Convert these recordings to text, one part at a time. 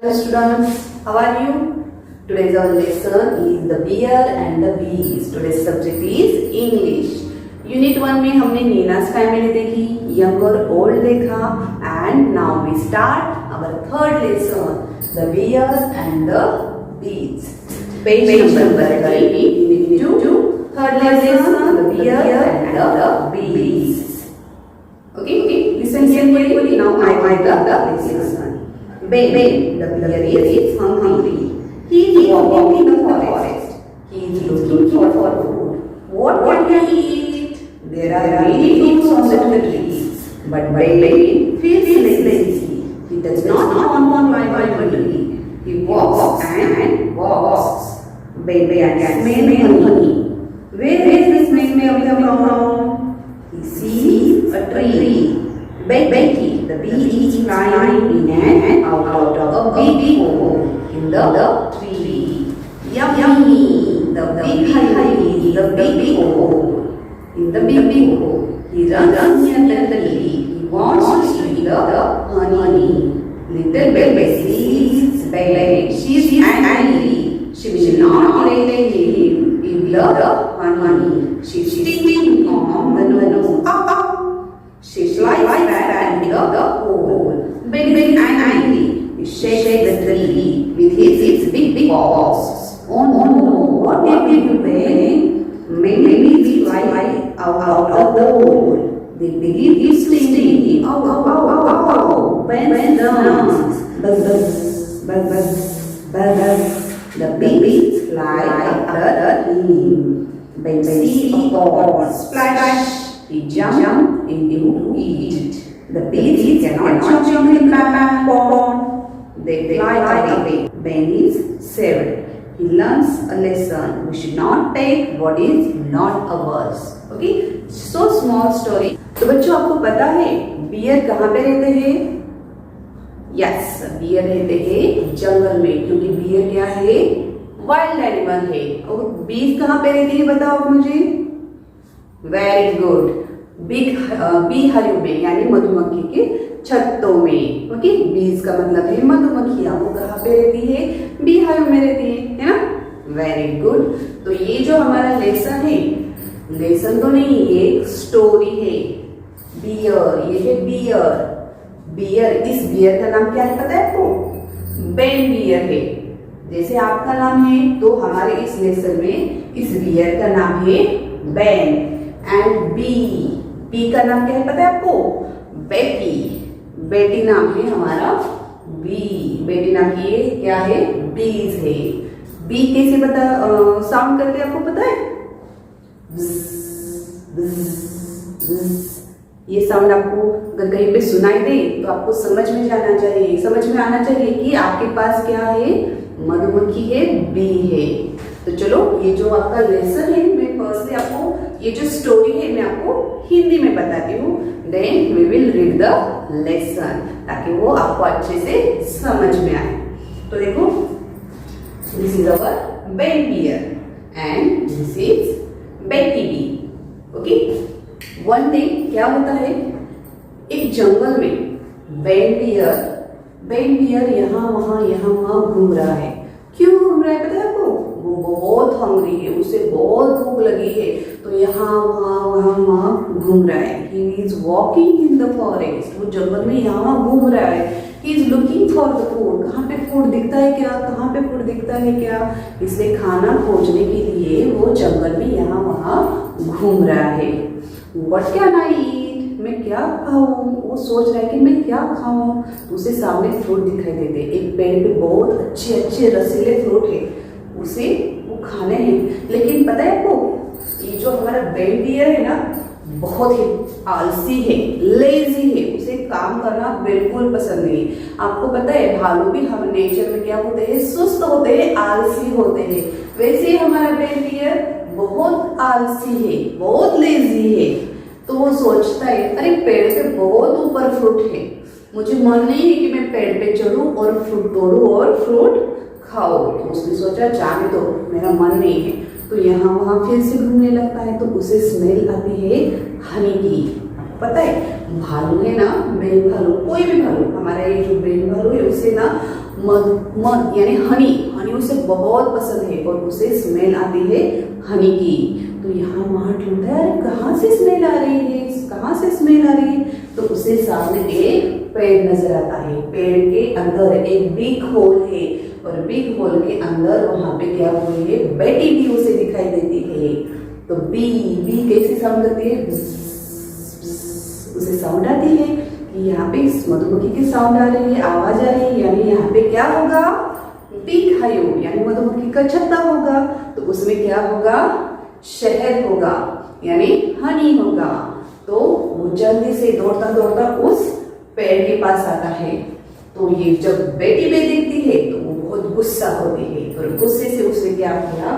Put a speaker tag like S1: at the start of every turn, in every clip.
S1: Hello students, how are you? Today's our lesson is the bear and the bees. Today's subject is English. Unit 1 में हमने Nina's family देखी, young और old देखा, and now we start our third lesson, the bears and the bees. Page number 30, Unit 2, third lesson, the bear and the bees. Okay, listen carefully. Now I write the lesson. Ben, the bear is hungry. He is walking in the forest. He is looking for food. What can he eat? There are many fruits on the trees. But Ben feels lazy. He does not want to climb a tree. He walks and walks. Ben can smell honey. Where is the smell coming from? He sees a tree. Betty, the bee is flying in and out of a big hole in the tree. Yummy! The big honey is the big hole. In the big hole, he runs near the tree. He wants to eat the honey. Little Bessie is begging. She is angry. She will not let him eat the honey. She is sticking on the nose. She slides back into the hole. Ben is angry. He shakes the tree with his big paws. Oh no, what did you do, Ben? Maybe we fly out of the hole. They believe he's stinging. Ow. Ben drowns. Buzz. The bees fly after him. Ben sees a pond. Splash. He jumps into it. The bees cannot jump in the pond. They fly away. Ben is saved. He learns a lesson. We should not take what is not ours. Okay? So small story. तो बच्चों आपको पता है beer कहाँ पे रहते हैं? Yes, beer रहते हैं जंगल में, क्योंकि बियर क्या है? वाइल्ड एनिमल है. और बीज कहाँ पे रहती है बताओ आप मुझे? Very good. बी हरियो में, यानी मधुमक्खी के छत्तों में. ओके, बीज का मतलब है मधुमक्खियां. वो कहाँ पे रहती है? बी हरियो में रहती है ना? Very good. तो ये जो हमारा लेसन है, लेसन तो नहीं, ये एक स्टोरी है. बियर, ये है बियर. बियर, इस बियर का नाम क्या है पता है आपको? बेन बियर है. जैसे आपका नाम है, तो हमारे इस लेसन में इस बियर का नाम है बेन. एंड बी का नाम क्या है पता है आपको? बेटी. बेटी नाम है हमारा बी. बेटी नाम की ये क्या है? बीज है. बी कैसे साउंड करते आपको पता है? ये साउंड आपको अगर कहीं पे सुनाई दे तो आपको समझ में जाना चाहिए, समझ में आना चाहिए कि आपके पास क्या है? मधुमक्खी है, बी है. तो चलो, ये जो आपका लेसन है, मैं फर्स्टली आपको ये जो स्टोरी है मैं आपको हिंदी में बताती हूँ. Then we will read the lesson, ताकि वो आपको अच्छे से समझ में आए. तो देखो, this is our Ben bear and this is Betty bee. Okay, one day क्या होता है, एक जंगल में बेन बियर यहाँ वहां घूम रहा है. क्यों घूम रहा है पता है आपको? वो बहुत हंग्री है, उसे बहुत भूख लगी है, तो यहाँ वहां घूम रहा है. He is walking in the forest. वो जंगल में यहाँ घूम रहा है. He is looking for the food. कहाँ पे फूड दिखता है क्या? कहाँ पे फूड दिखता है क्या? इसलिए खाना खोजने के लिए वो जंगल में यहाँ वहां घूम रहा है. व्हाट कैन आई ईट? मैं क्या खाऊं? वो सोच रहा है कि मैं क्या खाऊं. उसे सामने फ्रूट दिखाई देते. एक पेड़ पे बहुत अच्छे रसीले फ्रूट है, उसे वो खाने हैं. लेकिन पता है आपको, ये जो हमारा बेन बियर है ना, बहुत ही आलसी है, लेजी है. उसे काम करना बिल्कुल पसंद नहीं. आपको पता है, भालू भी हम नेचर में क्या होते हैं? सुस्त होते हैं, आलसी होते हैं. वैसे हमारा बेन बियर बहुत आलसी है, बहुत लेजी है. तो वो सोचता है, अरे पेड़ पे बहुत ऊपर फ्रूट है, मुझे मन नहीं है कि मैं पेड़ पे चढ़ूं और फ्रूट तोड़ूं और फ्रूट खाओ. तो उसने सोचा जाने दो, मेरा मन नहीं है. तो यहाँ वहां फिर से घूमने लगता है. तो उसे स्मेल आती है हनी की. पता है, भालू है ना, बेन भालू, कोई भी भालू, हमारा ये जो बेन भालू है, उसे ना मध यानी हनी, हनी उसे बहुत पसंद है और उसे स्मेल आती है हनी की। तो यहाँ माँ ढूंढता है अरे कहाँ से स्मेल आ रही है, कहाँ से स्मेल आ रही है। तो उसे सामने एक पेड़ नजर आता है, पेड़ के अंदर एक बिग होल है और बिग होल के अंदर वहां पे क्या हुई है, बेटी भी उसे दिखाई देती है। तो बी कैसे साउंड करती है, उसे साउंड आती है कि यहाँ पे मधुमक्खी की साउंड आ रही है, आवाज आ रही है, यानी यहाँ पे क्या होगा, बीक हाइव यानी मधुमक्खी का छत्ता होगा। तो उसमें क्या होगा, शहद होगा यानी हनी होगा। तो वो जल्दी से दौड़ता दौड़ता उस पेड़ के पास आता है। तो ये जब बेटी बे देखती है तो वो बहुत गुस्सा होती है और गुस्से से उसने क्या किया,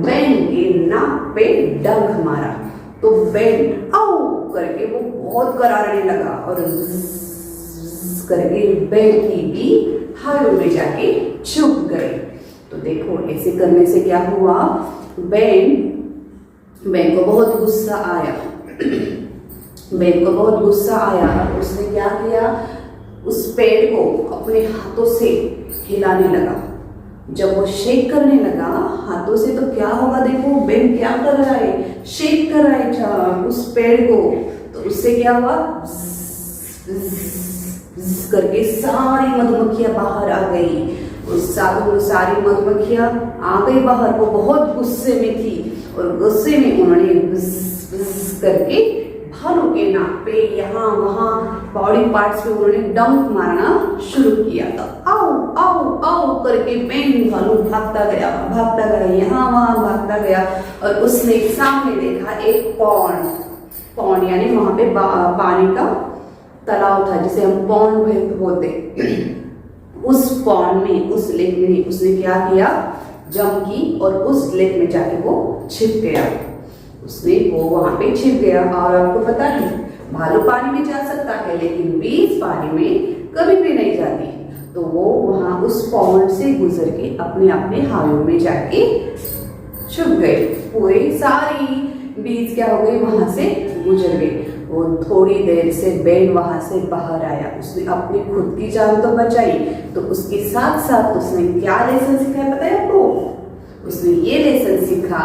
S1: बैन के नाक पे डंक मारा। तो बैन आओ करके वो बहुत करारने लगा और करके बैन की भी हाइव में जाके छुप गए। तो देखो ऐसे करने से क्या हुआ, बैन को बहुत गुस्सा आया। बैन को बहुत गुस्सा आया और उसने क्या किया, उस पेड़ को अपने हाथों से हिलाने लगा। जब वो शेक करने लगा हाथों से तो क्या होगा, देखो बैन क्या कर रहा है, शेक कर रहा है उस पेड़ को। तो उससे क्या हुआ, करके सारी मधुमक्खियां बाहर आ गई। उस सारी मधुमक्खियां आ गई बाहर। वो बहुत गुस्से में थी और गुस्से में उन्होंने करके भालू के नाक पे यहाँ वहाँ बॉडी पार्ट्स पे उन्होंने डंक मारना शुरू किया। तो आओ आओ आओ करके बैन भालू भागता गया यहाँ वहाँ भागता गया और उसने सामने देखा एक पॉन्ड यानी वहां पे पानी का तालाब था जिसे हम पॉन्ड बोलते। उस पॉन्ड में, उस लेक में उसने क्या किया, जंप की और उस लेक में जाके वो छिप गया। उसने वो वहां पे छिप गया। और आपको पता है भालू पानी में जा सकता है लेकिन बीज पानी में कभी भी नहीं जाती। तो वो वहां उस पॉन्ड से गुजर के अपने अपने हाइव में जाके छुप गए। पूरी सारी बीज क्या हो गई, वहां से गुजर गई। वो थोड़ी देर से बैन वहां से बाहर आया। उसने अपनी खुद की जान तो बचाई, तो उसके साथ साथ उसने क्या लेसन सीखा है पता है आपको, उसने ये लेसन सीखा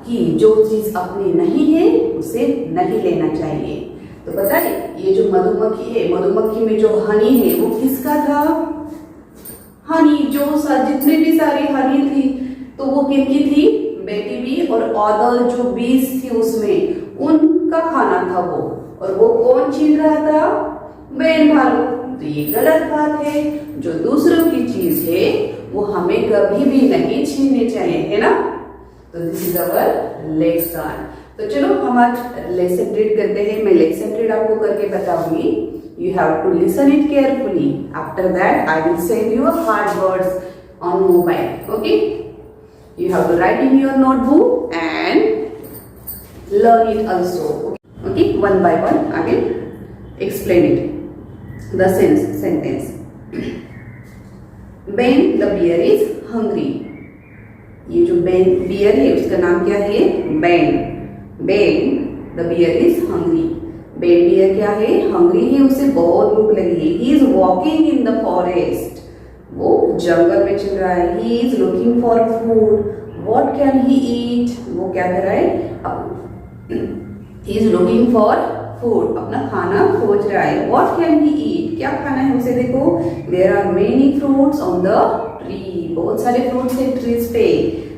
S1: कि जो चीज अपनी नहीं है उसे नहीं लेना चाहिए। तो पता है ये जो मधुमक्खी है, मधुमक्खी में जो हनी है वो किसका था, हनी जो जितने भी सारी हनी थी तो वो किनकी थी, बेटी बी और अदर जो बीज थी उसमें उनका खाना था वो। और वो कौन छीन रहा था, बैन भालू। तो ये गलत बात है, जो दूसरों की चीज है वो हमें कभी भी नहीं छीननी चाहिए, है ना। तो दिस इज अवर लेसन। तो चलो हम आज लेसन रीड करते हैं। मैं लेसन रीड आपको करके बताऊंगी। You have to listen it carefully. After that, I will send you hard words on mobile. Okay? You have to write in your notebook and learn it also. Okay? One by one, I will explain it. The sentence. Ben the bear is hungry. ये जो bear है उसका नाम क्या है, Ben. Ben the bear is hungry. बेन bear क्या है, हंग्री है, उसे बहुत भूख लगी है। He is walking in the forest, वो जंगल में चल रहा है। He is looking for food, what can he eat, वो क्या कर रहा है, he is looking for food, अपना खाना खोज रहा है। व्हाट कैन ही ईट, क्या खाना है उसे, देखो there are many fruits on the tree, बहुत सारे फ्रूट्स है ट्रीज पे।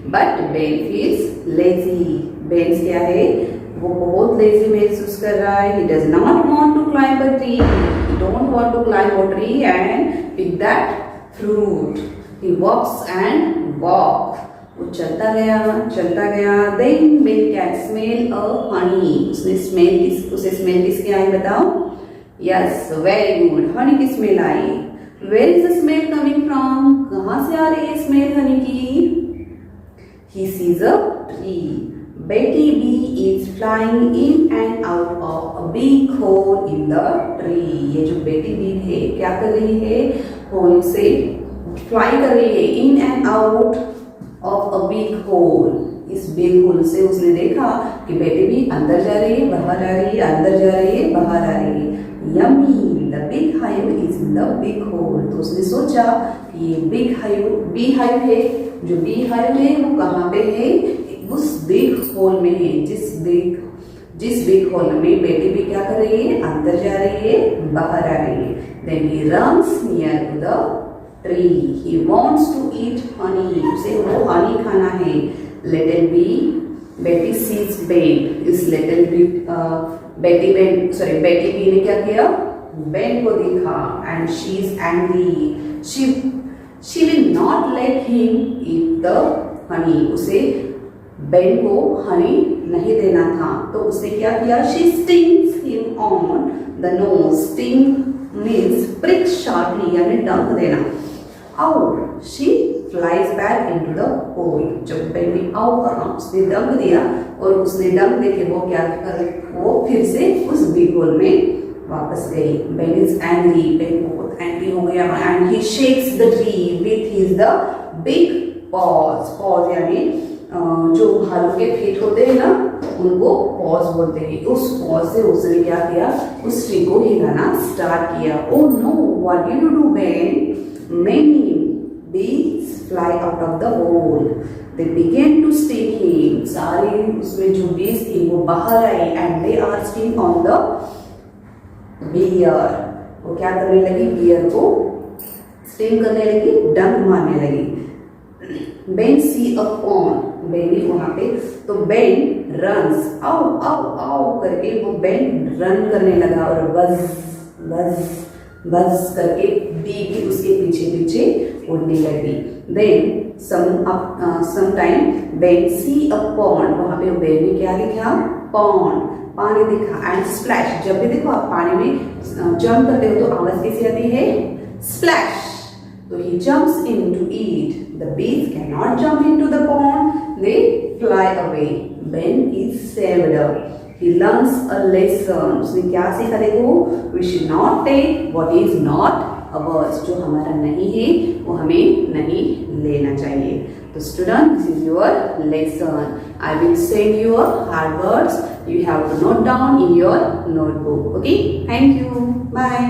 S1: But Ben feels lazy, Ben क्या है, वो बहुत लेजी महसूस कर रहा है। He does not want to climb a tree. He don't want to climb a tree and pick that fruit. He walks and walk. वो चलता गया। Then Ben can smell a honey. उसे स्मेल किसकी आई बताओ? Yes, very good. honey की smell I. Where is the smell coming from? कहाँ से आ रही है स्मेल हनी की? He sees a tree. Betty Bee is flying in and out of a big hole in the tree. ये जो बेटी B है क्या कर रही है, होल से फ्लाई कर रही है, in and out of a big hole. इस बिग होल से उसने देखा कि बेटी बी अंदर जा रही है, बाहर आ रही है, अंदर जा रही है, बाहर आ रही है। Yummy, the big hive is in the big hole. तो उसने सोचा कि ये बिग हाइव, बी हाइव है। जो बी हाइव है वो कहाँ पे है? उस बिग होल में है। जिस बिग होल में बेटी भी क्या कर रही है? अंदर जा रही है, बाहर आ रही है। Then he runs near to the tree, he wants to eat honey, उसे वो हनी खाना है। Little bee, Betty sees Ben, इस लिटिल बी बेटी बी ने क्या किया? बेन को देखा and she is angry, she will not let him eat the honey, उसे बेन को हनी नहीं देना था। तो उसने क्या किया? She stings him on the nose, sting means prick sharply, यानी डंक देना। Out, she flies back into the hole, जब बेन ने आउ कहा उसने डंक दिया और उसने डंक देके वो क्या कर, वो फिर से उस बिग होल में वापस गई। बेन इज एंग्री, बेन बहुत एंग्री हो गया and he shakes the tree with his the big pause यानी जो भालू के फीट होते हैं ना, उनको पॉज बोलते हैं। उस पॉज से उसने क्या किया? उस ट्री को हिलाना स्टार्ट किया। Oh no, what do you do Ben? Many bees fly out of the hole. They began to sting him. सारे उसमें जो bees थी वो बाहर आई and they are sting on the bear. वो क्या करने लगी? bear को sting करने लगी, डंक मारने लगी। Ben see a pond. Ben वहां पे, तो बेन रन्स, आओ आओ आओ करके वो बेन रन करने लगा और बज बज बज करके बी भी उसके पीछे पीछे उड़ने लगी। Then some time Ben see a pond, वहां पे बेन ने क्या दिखा? पॉन्ड, पानी दिखा। एंड स्प्लैश, जब भी देखो आप पानी में जंप करते हो तो आवाज कैसी आती है? Splash. So he jumps in to eat. The bees cannot jump into the pond. They fly away. Ben is saved. He learns a lesson. उसने क्या सीखा? देखो, we should not take what is not ours. जो हमारा नहीं है वो हमें नहीं लेना चाहिए। तो student, this is your lesson. I will send you hard words. You have to note down in your notebook. Okay? Thank you. Bye.